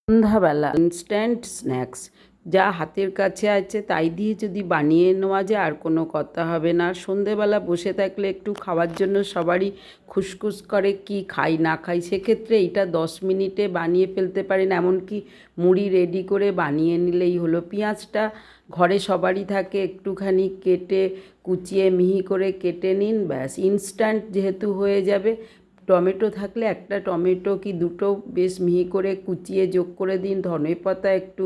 সন্ধ্যাবেলা instant snacks যা হাতের কাছে আছে তাই দিয়ে যদি বানিয়ে নেওয়া যায় আর কোনো কথা হবে না। আর সন্ধেবেলা বসে থাকলে একটু খাওয়ার জন্য সবারই খুসখুস করে কি খাই না খাই, সেক্ষেত্রে এটা 10 মিনিটে বানিয়ে ফেলতে পারেন। এমনকি মুড়ি রেডি করে বানিয়ে নিলেই হলো। পেঁয়াজটা ঘরে সবারই থাকে, একটুখানি কেটে কুচিয়ে মিহি করে কেটে নিন, ব্যাস ইনস্ট্যান্ট যেহেতু হয়ে যাবে। টমেটো থাকলে একটা টমেটো কি দুটো বেশ মিহি করে কুচিয়ে যোগ করে দিন, ধনেপাতা একটু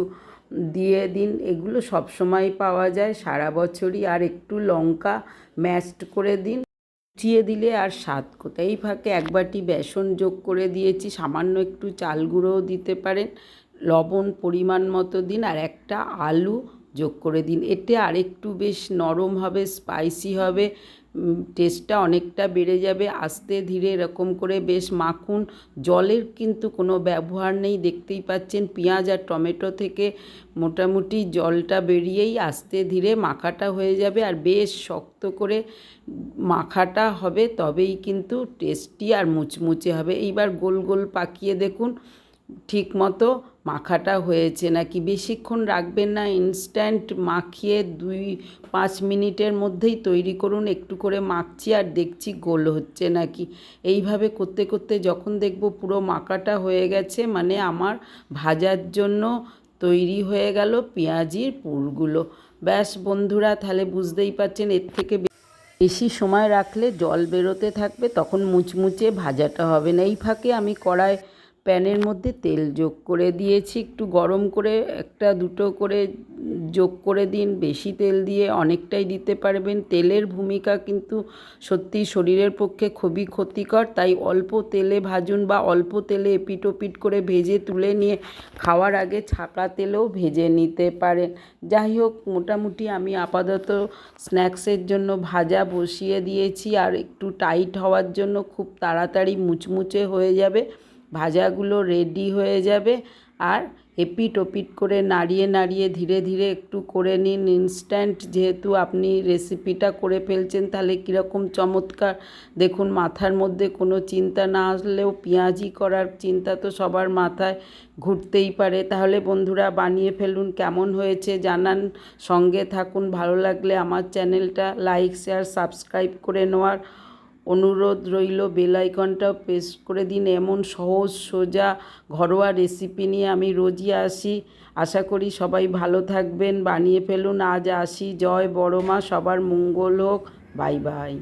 দিয়ে দিন, এগুলো সব সময় পাওয়া যায় সারা বছরই। আর একটু লঙ্কা ম্যাশড করে দিন, কুচিয়ে দিলে আর স্বাদ কোথায়। এই ফাঁকে এক বাটি বেসন যোগ করে দিয়েছি, সামান্য একটু চাল গুঁড়োও দিতে পারেন, লবণ পরিমাণ মতো দিন, আর একটা আলু যোগ করে দিন। এতে আরেকটু বেশ নরম হবে, স্পাইসি হবে, টেস্টটা অনেকটা বেড়ে যাবে। আস্তে ধীরে এরকম করে বেশ মাখুন। জলের কিন্তু কোনো ব্যবহার নেই, দেখতেই পাচ্ছেন পেঁয়াজ আর টমেটো থেকে মোটামুটি জলটা বেরিয়েই আস্তে ধীরে মাখাটা হয়ে যাবে। আর বেশ শক্ত করে মাখাটা হবে, তবেই কিন্তু টেস্টি আর মুচমুচে হবে। এইবার গোল গোল পাকিয়ে দেখুন ঠিক মতো মাখাটা হয়েছে নাকি। বেশিক্ষণ রাখবেন না, ইনস্ট্যান্ট মাখিয়ে 2-5 মিনিটের মধ্যেই তৈরি করুন। একটু করে মাখছি আর দেখছি গোল হচ্ছে নাকি। এইভাবে করতে করতে যখন দেখব পুরো মাখাটা হয়ে গেছে, মানে আমার ভাজার জন্য তৈরি হয়ে গেল পেঁয়াজির পুরগুলো। ব্যাস বন্ধুরা, তাহলে বুঝতেই পারছেন এর থেকে বেশি সময় রাখলে জল বেরোতে থাকবে, তখন মুচমুচে ভাজাটা হবে না। এই ফাঁকে আমি প্যানের মধ্যে তেল যোগ করে দিয়েছি, একটু গরম করে একটা দুটো করে যোগ করে দিন। বেশি তেল দিয়ে অনেকটাই দিতে পারবেন। তেলের ভূমিকা কিন্তু সত্যি শরীরের পক্ষে খুবই ক্ষতিকর, তাই অল্প তেলে ভাজুন বা অল্প তেলে এপিট ওপিট করে ভেজে তুলে নিয়ে খাওয়ার আগে ছাঁকা তেলেও ভেজে নিতে পারেন। যাই হোক, মোটামুটি আমি আপাতত স্ন্যাক্সের জন্য ভাজা বসিয়ে দিয়েছি, আর একটু টাইট হওয়ার জন্য খুব তাড়াতাড়ি মুচমুচে হয়ে যাবে, ভাজাগুলো রেডি হয়ে যাবে। আর এপিট ওপিট করে নাড়িয়ে নাড়িয়ে ধীরে ধীরে একটু করে নিন। ইনস্ট্যান্ট যেহেতু আপনি রেসিপিটা করে ফেলছেন, তাহলে কীরকম চমৎকার দেখুন। মাথার মধ্যে কোনো চিন্তা না আসলেও পেঁয়াজি করার চিন্তা তো সবার মাথায় ঘুরতেই পারে। তাহলে বন্ধুরা বানিয়ে ফেলুন, কেমন হয়েছে জানান, সঙ্গে থাকুন। ভালো লাগলে আমার চ্যানেলটা লাইক শেয়ার সাবস্ক্রাইব করে নেওয়ার অনুরোধ রইল। বেল আইকনটাও প্রেস করে দিন। এমন সহজ সোজা ঘরোয়া রেসিপি নিয়ে আমি রোজই আসি। আশা করি সবাই ভালো থাকবেন, বানিয়ে ফেলুন। আজ আসি, জয় বড় মা, সবার মঙ্গল হোক। Bye bye.